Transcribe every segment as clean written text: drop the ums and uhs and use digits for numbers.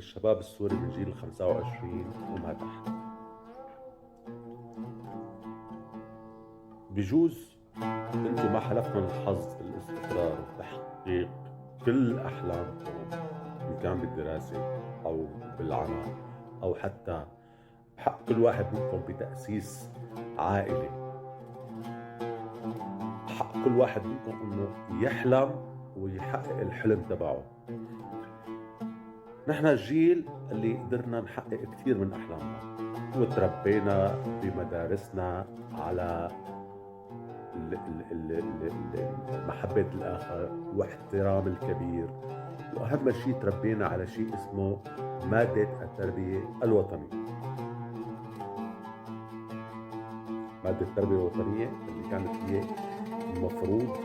للشباب السوري من جيل 25 وما تحت. بجوز انتم ما حلفكم الحظ بالاستقرار وتحقيق كل احلامكم، ان كان بالدراسة او بالعمل او حتى حق كل واحد منكم بتأسيس عائلة. حق كل واحد منكم انه يحلم ويحقق الحلم تبعه. نحن الجيل اللي قدرنا نحقق كثير من احلامنا، وتربينا بمدارسنا على محبة الآخر واحترام الكبير، وأهم شيء تربينا على شيء اسمه مادة التربية الوطنية. مادة التربية الوطنية اللي كانت هي المفروض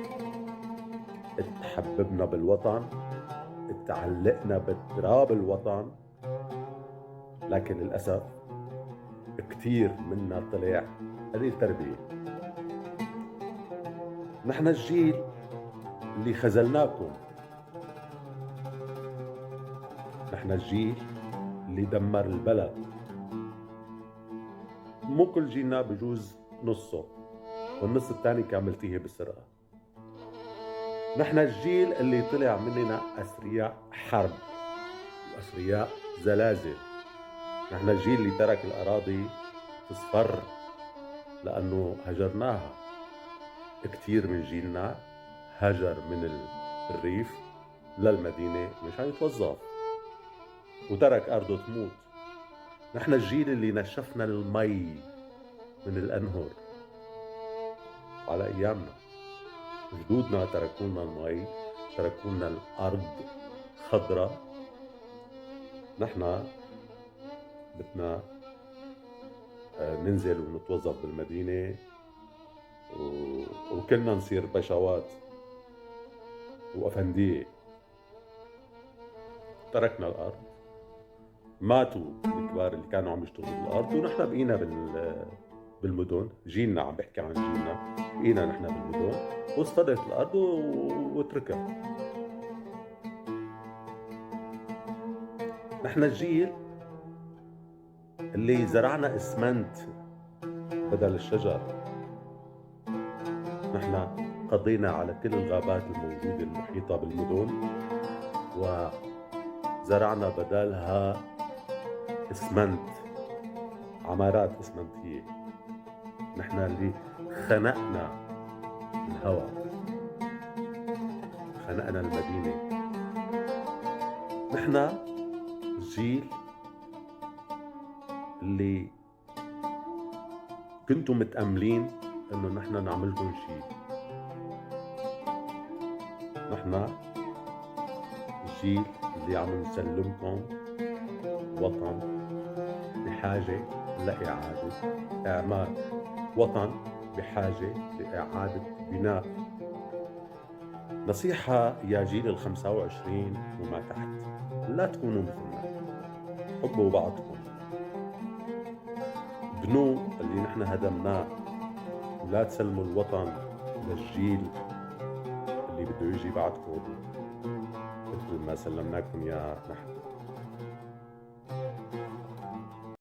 تحببنا بالوطن، تعلقنا بتراب الوطن، لكن للأسف كتير منا طلع قليل تربية. نحن الجيل اللي خذلناكم، نحن الجيل اللي دمر البلد. مو كل جيلنا، بجوز نصه، والنص الثاني كاملتيه بالسرقة. نحن الجيل اللي طلع مننا أثرياء حرب وأثرياء زلازل. نحن الجيل اللي ترك الأراضي تصفر لأنه هجرناها. كتير من جيلنا هجر من الريف للمدينة مشان يتوظف وترك أرضه تموت. نحن الجيل اللي نشفنا المي من الأنهر على أيامنا. جدودنا تركونا المي، تركونا الأرض خضراء. نحن بدنا ننزل ونتوظف بالمدينة وكلنا نصير بشوات وأفندية. تركنا الأرض، ماتوا الكبار اللي كانوا عم يشتغلوا بالأرض، ونحن بقينا بالمدن. جيلنا عم بحكي عن جيلنا، بقينا نحن بالمدن واصطدت الأرض وتركها. نحن الجيل اللي زرعنا اسمنت بدل الشجر. نحن قضينا على كل الغابات الموجودة المحيطة بالمدن وزرعنا بدالها اسمنت، عمارات اسمنتية. نحن اللي خنقنا الهواء، خنقنا المدينة. نحن الجيل اللي كنتم متأملين انه نحن نعملكم شيء. نحن الجيل اللي عم نسلمكم وطن بحاجة لإعادة إعمار، وطن بحاجة لإعادة بناء. نصيحة يا جيل 25 وما تحت، لا تكونوا مثلنا. حبوا بعضكم، بنوا اللي نحن هدمناه، ولا تسلموا الوطن للجيل اللي بده يجي بعدكم مثل ما سلمناكم يا نحن.